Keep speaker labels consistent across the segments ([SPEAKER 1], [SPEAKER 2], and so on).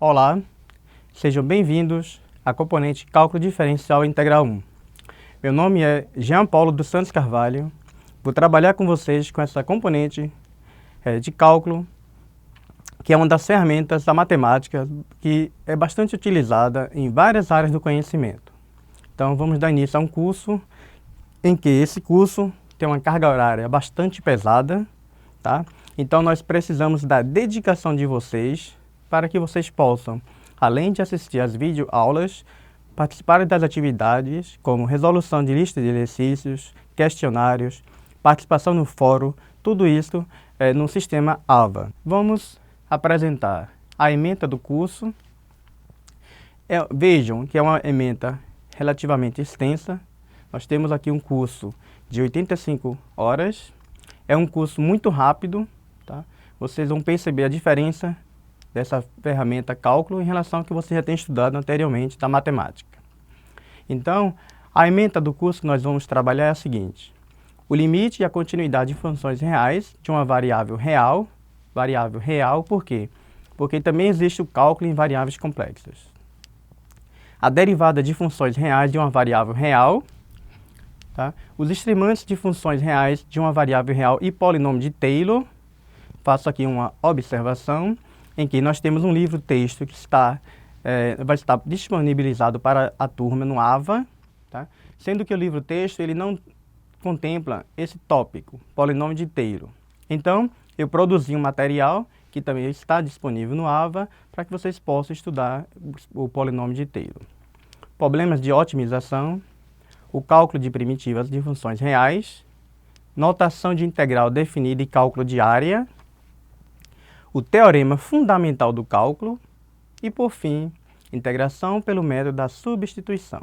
[SPEAKER 1] Olá, sejam bem-vindos à componente Cálculo Diferencial Integral 1. Meu nome é Jean Paulo dos Santos Carvalho. Vou trabalhar com vocês com essa componente de cálculo, que é uma das ferramentas da matemática que é bastante utilizada em várias áreas do conhecimento. Então vamos dar início a um curso em que esse curso tem uma carga horária bastante pesada, tá? Então nós precisamos da dedicação de vocês para que vocês possam, além de assistir às videoaulas, participar das atividades como resolução de lista de exercícios, questionários, participação no fórum, tudo isso no sistema AVA. Vamos apresentar a ementa do curso. Vejam que é uma ementa relativamente extensa. Nós temos aqui um curso de 85 horas. É um curso muito rápido, tá? Vocês vão perceber a diferença dessa ferramenta cálculo em relação ao que você já tem estudado anteriormente da matemática. Então, a ementa do curso que nós vamos trabalhar é a seguinte: o limite e a continuidade de funções reais de uma variável real. Variável real, por quê? Porque também existe o cálculo em variáveis complexas. A derivada de funções reais de uma variável real, tá? Os extremantes de funções reais de uma variável real e polinômio de Taylor. Faço aqui uma observação em que nós temos um livro-texto que vai estar disponibilizado para a turma no AVA, tá? Sendo que o livro-texto ele não contempla esse tópico, polinômio de Taylor. Então, eu produzi um material que também está disponível no AVA para que vocês possam estudar o polinômio de Taylor. Problemas de otimização, o cálculo de primitivas de funções reais, notação de integral definida e cálculo de área, o teorema fundamental do cálculo e, por fim, integração pelo método da substituição.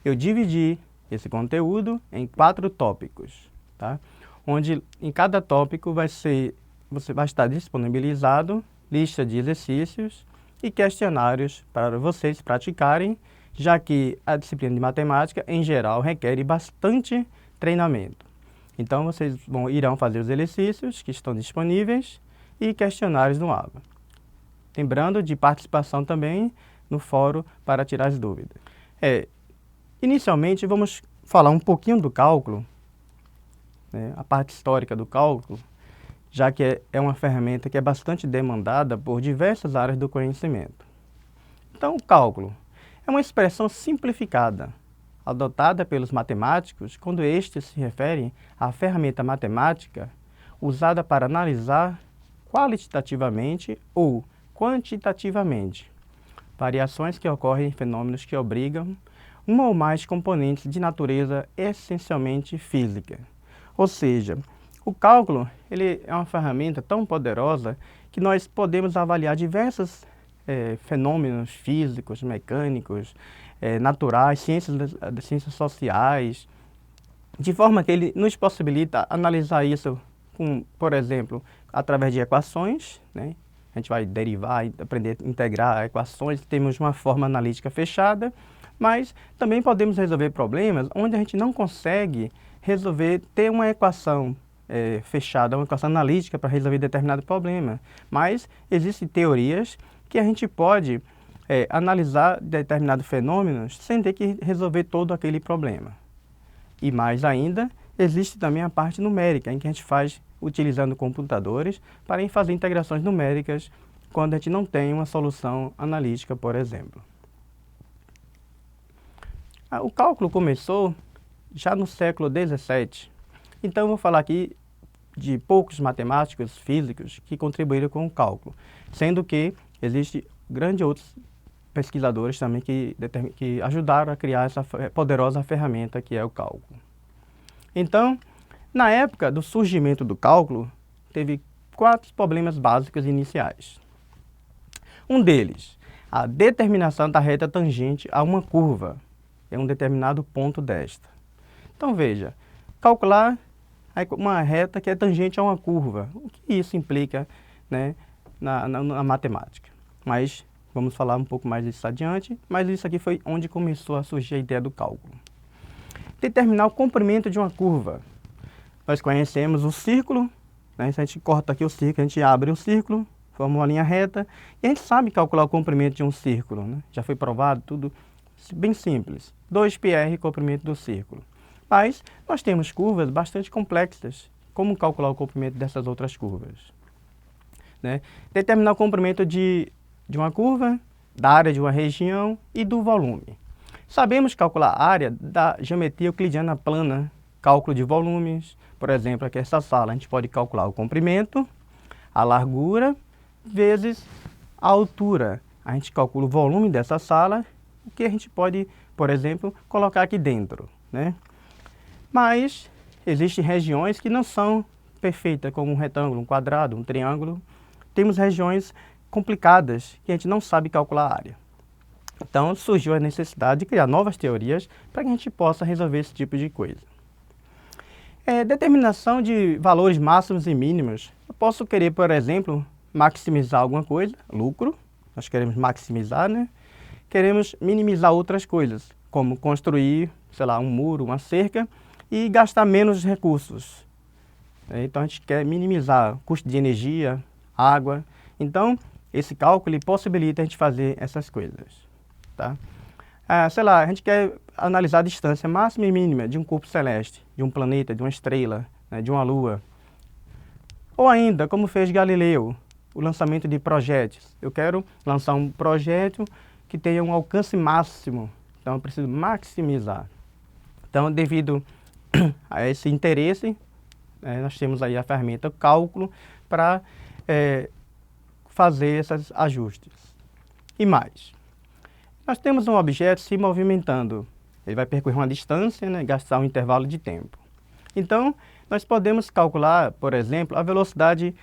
[SPEAKER 1] Eu dividi esse conteúdo em 4 tópicos, tá? Onde em cada tópico vai estar disponibilizado lista de exercícios e questionários para vocês praticarem, já que a disciplina de matemática, em geral, requer bastante treinamento. Então, vocês irão fazer os exercícios que estão disponíveis e questionários no AVA. Lembrando de participação também no fórum para tirar as dúvidas. Inicialmente, vamos falar um pouquinho do cálculo, né, a parte histórica do cálculo, já que é uma ferramenta que é bastante demandada por diversas áreas do conhecimento. Então, o cálculo é uma expressão simplificada, adotada pelos matemáticos quando estes se referem à ferramenta matemática usada para analisar qualitativamente ou quantitativamente variações que ocorrem em fenômenos que obrigam uma ou mais componentes de natureza essencialmente física. Ou seja, o cálculo ele é uma ferramenta tão poderosa que nós podemos avaliar diversos fenômenos físicos, mecânicos, naturais, ciências sociais, de forma que ele nos possibilita analisar isso, por exemplo, através de equações, né? A gente vai derivar, aprender a integrar equações, temos uma forma analítica fechada, mas também podemos resolver problemas onde a gente não consegue ter uma equação fechada, uma equação analítica para resolver determinado problema. Mas existem teorias que a gente pode analisar determinados fenômenos sem ter que resolver todo aquele problema. E mais ainda, existe também a parte numérica, em que a gente faz utilizando computadores para fazer integrações numéricas quando a gente não tem uma solução analítica, por exemplo. O cálculo começou já no século XVII. Então, eu vou falar aqui de poucos matemáticos físicos que contribuíram com o cálculo, sendo que existem grandes outros pesquisadores também que ajudaram a criar essa poderosa ferramenta que é o cálculo. Então, na época do surgimento do cálculo, teve 4 problemas básicos iniciais. Um deles, a determinação da reta tangente a uma curva em um determinado ponto desta. Então veja, calcular uma reta que é tangente a uma curva. O que isso implica, né, na matemática? Mas vamos falar um pouco mais disso adiante, mas isso aqui foi onde começou a surgir a ideia do cálculo. Determinar o comprimento de uma curva. Nós conhecemos o círculo, né? Se a gente corta aqui o círculo, a gente abre um círculo, forma uma linha reta, e a gente sabe calcular o comprimento de um círculo, né? Já foi provado, tudo bem simples. 2πr, comprimento do círculo. Mas nós temos curvas bastante complexas. Como calcular o comprimento dessas outras curvas? Né? Determinar o comprimento de uma curva, da área de uma região e do volume. Sabemos calcular a área da geometria euclidiana plana, cálculo de volumes. Por exemplo, aqui essa sala, a gente pode calcular o comprimento, a largura, vezes a altura. A gente calcula o volume dessa sala, o que a gente pode, por exemplo, colocar aqui dentro, né? Mas existem regiões que não são perfeitas, como um retângulo, um quadrado, um triângulo. Temos regiões complicadas que a gente não sabe calcular a área. Então surgiu a necessidade de criar novas teorias para que a gente possa resolver esse tipo de coisa. Determinação de valores máximos e mínimos. Eu posso querer, por exemplo, maximizar alguma coisa, lucro. Nós queremos maximizar, né? Queremos minimizar outras coisas, como construir, sei lá, um muro, uma cerca e gastar menos recursos. Então a gente quer minimizar o custo de energia, água. Então esse cálculo possibilita a gente fazer essas coisas. Tá? Sei lá, a gente quer analisar a distância máxima e mínima de um corpo celeste, de um planeta, de uma estrela, né, de uma lua. Ou ainda, como fez Galileu, o lançamento de projéteis. Eu quero lançar um projétil que tenha um alcance máximo, então eu preciso maximizar. Então, devido a esse interesse, nós temos aí a ferramenta cálculo para fazer esses ajustes. E mais, nós temos um objeto se movimentando. Ele vai percorrer uma distância, né, gastar um intervalo de tempo. Então, nós podemos calcular, por exemplo, a velocidade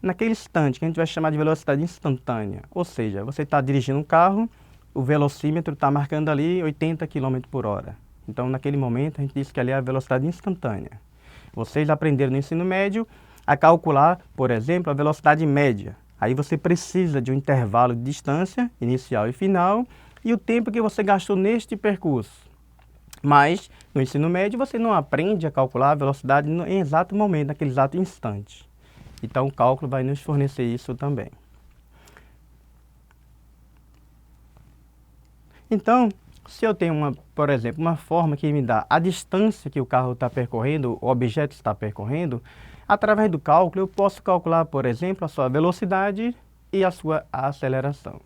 [SPEAKER 1] naquele instante, que a gente vai chamar de velocidade instantânea. Ou seja, você está dirigindo um carro, o velocímetro está marcando ali 80 km por hora. Então, naquele momento, a gente diz que ali é a velocidade instantânea. Vocês aprenderam no ensino médio a calcular, por exemplo, a velocidade média. Aí você precisa de um intervalo de distância, inicial e final, e o tempo que você gastou neste percurso. Mas, no ensino médio, você não aprende a calcular a velocidade em exato momento, naquele exato instante. Então, o cálculo vai nos fornecer isso também. Então, se eu tenho, por exemplo, uma forma que me dá a distância que o carro está percorrendo, o objeto está percorrendo, através do cálculo eu posso calcular, por exemplo, a sua velocidade e a sua aceleração.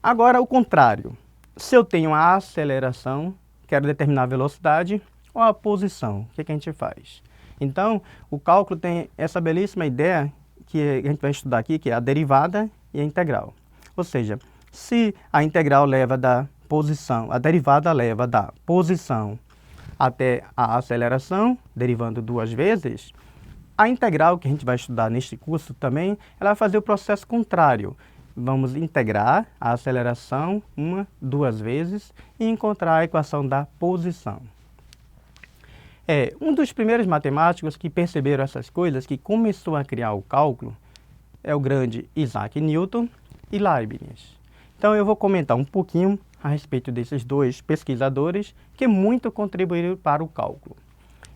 [SPEAKER 1] Agora, o contrário. Se eu tenho a aceleração, quero determinar a velocidade ou a posição, o que a gente faz? Então, o cálculo tem essa belíssima ideia que a gente vai estudar aqui, que é a derivada e a integral. Ou seja, se a integral leva da posição, a derivada leva da posição até a aceleração, derivando duas vezes, a integral que a gente vai estudar neste curso também, ela vai fazer o processo contrário. Vamos integrar a aceleração duas vezes e encontrar a equação da posição. Um dos primeiros matemáticos que perceberam essas coisas, que começou a criar o cálculo, é o grande Isaac Newton e Leibniz. Então eu vou comentar um pouquinho a respeito desses dois pesquisadores que muito contribuíram para o cálculo.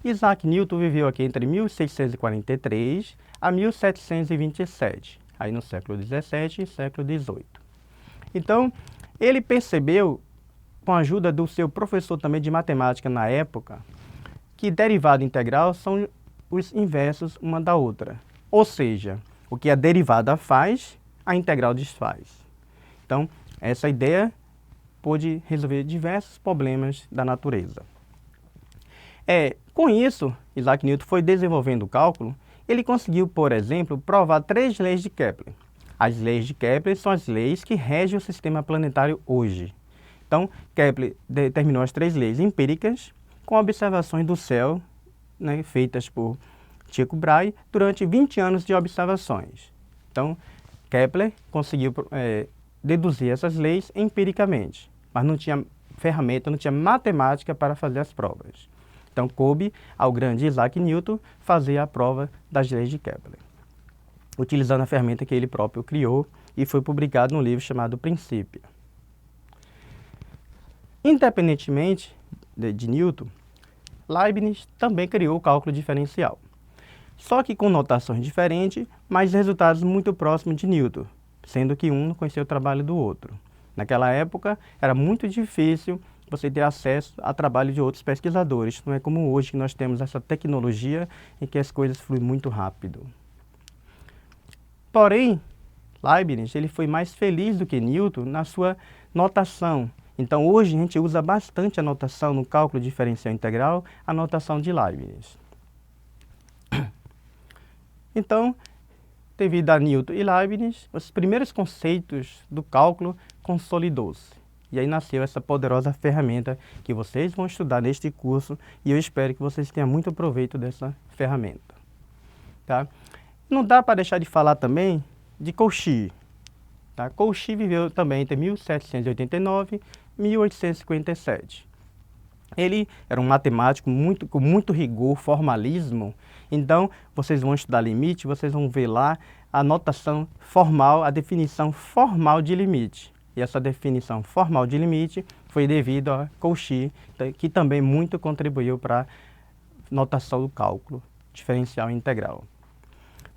[SPEAKER 1] Isaac Newton viveu aqui entre 1643 a 1727, aí no século XVII e século XVIII. Então, ele percebeu, com a ajuda do seu professor também de matemática na época, que derivada e integral são os inversos uma da outra. Ou seja, o que a derivada faz, a integral desfaz. Então, essa ideia pôde resolver diversos problemas da natureza. Com isso, Isaac Newton foi desenvolvendo o cálculo. Ele conseguiu, por exemplo, provar 3 leis de Kepler. As leis de Kepler são as leis que regem o sistema planetário hoje. Então, Kepler determinou as 3 leis empíricas com observações do céu, né, feitas por Tycho Brahe durante 20 anos de observações. Então, Kepler conseguiu deduzir essas leis empiricamente, mas não tinha ferramenta, não tinha matemática para fazer as provas. Então, coube ao grande Isaac Newton fazer a prova das leis de Kepler, utilizando a ferramenta que ele próprio criou e foi publicado num livro chamado Princípio. Independentemente de Newton, Leibniz também criou o cálculo diferencial. só que com notações diferentes, mas resultados muito próximos de Newton, sendo que um não conhecia o trabalho do outro. Naquela época, era muito difícil você ter acesso a trabalho de outros pesquisadores. Não é como hoje que nós temos essa tecnologia em que as coisas fluem muito rápido. Porém, Leibniz ele foi mais feliz do que Newton na sua notação. Então, hoje a gente usa bastante a notação no cálculo diferencial integral, a notação de Leibniz. Então, devido a Newton e Leibniz, os primeiros conceitos do cálculo consolidou-se. E aí nasceu essa poderosa ferramenta que vocês vão estudar neste curso e eu espero que vocês tenham muito proveito dessa ferramenta. Tá? Não dá para deixar de falar também de Cauchy. Tá? Cauchy viveu também entre 1789 e 1857. Ele era um matemático com muito rigor, formalismo. Então, vocês vão estudar limite, vocês vão ver lá a notação formal, a definição formal de limite. E essa definição formal de limite foi devido a Cauchy, que também muito contribuiu para a notação do cálculo diferencial integral.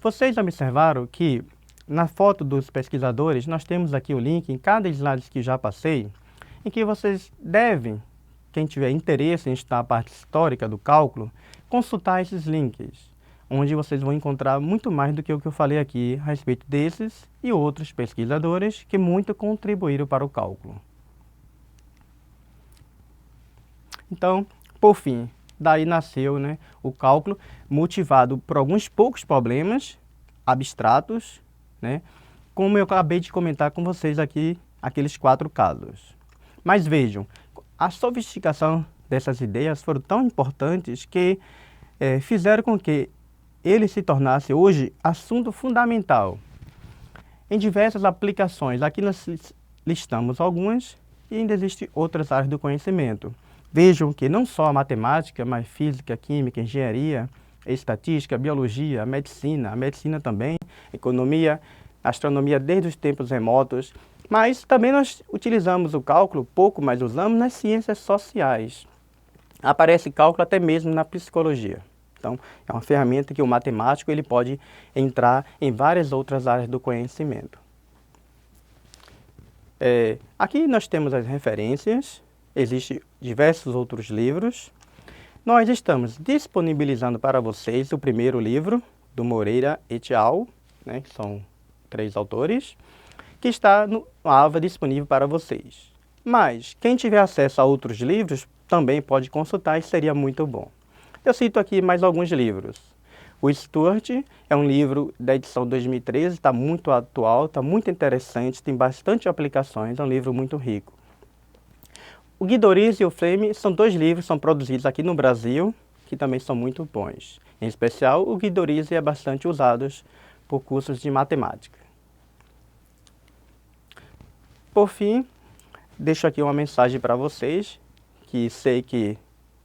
[SPEAKER 1] Vocês observaram que na foto dos pesquisadores, nós temos aqui o link em cada slide que já passei, em que vocês devem, quem tiver interesse em estudar a parte histórica do cálculo, consultar esses links, onde vocês vão encontrar muito mais do que o que eu falei aqui a respeito desses e outros pesquisadores que muito contribuíram para o cálculo. Então, por fim, daí nasceu, né, o cálculo motivado por alguns poucos problemas abstratos, né, como eu acabei de comentar com vocês aqui, aqueles 4 casos. Mas vejam, a sofisticação dessas ideias foram tão importantes que fizeram com que ele se tornasse hoje assunto fundamental em diversas aplicações. Aqui nós listamos algumas e ainda existem outras áreas do conhecimento. Vejam que não só a matemática, mas física, química, engenharia, estatística, biologia, a medicina também, economia, astronomia desde os tempos remotos, mas também nós utilizamos o cálculo, pouco, mas usamos nas ciências sociais. Aparece cálculo até mesmo na psicologia. Então, é uma ferramenta que o matemático ele pode entrar em várias outras áreas do conhecimento. Aqui nós temos as referências, existem diversos outros livros. Nós estamos disponibilizando para vocês o primeiro livro, do Moreira et al., né, que são 3 autores, que está no AVA disponível para vocês. Mas, quem tiver acesso a outros livros, também pode consultar e seria muito bom. Eu cito aqui mais alguns livros. O Stuart é um livro da edição 2013, está muito atual, está muito interessante, tem bastante aplicações, é um livro muito rico. O Guidoriz e o Flame são 2 livros, são produzidos aqui no Brasil, que também são muito bons. Em especial, o Guidoriz é bastante usado por cursos de matemática. Por fim, deixo aqui uma mensagem para vocês, que sei que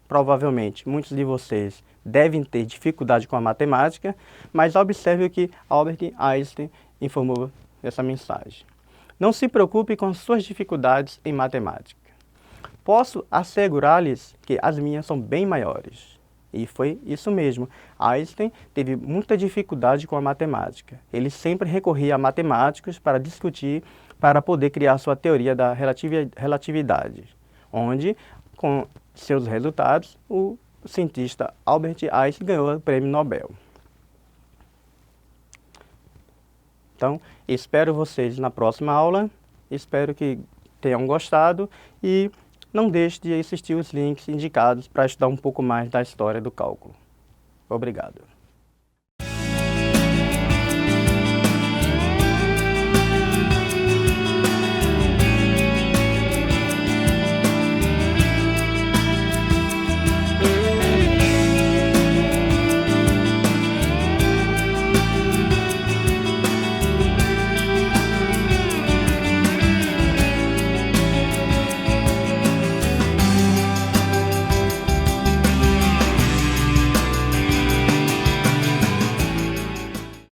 [SPEAKER 1] provavelmente muitos de vocês devem ter dificuldade com a matemática, mas observe o que Albert Einstein informou nessa mensagem. Não se preocupe com suas dificuldades em matemática. Posso assegurar-lhes que as minhas são bem maiores. E foi isso mesmo. Einstein teve muita dificuldade com a matemática. Ele sempre recorria a matemáticos para discutir, para poder criar sua teoria da relatividade, onde, com seus resultados, o cientista Albert Einstein ganhou o prêmio Nobel. Então, espero vocês na próxima aula, espero que tenham gostado e não deixe de assistir os links indicados para estudar um pouco mais da história do cálculo. Obrigado.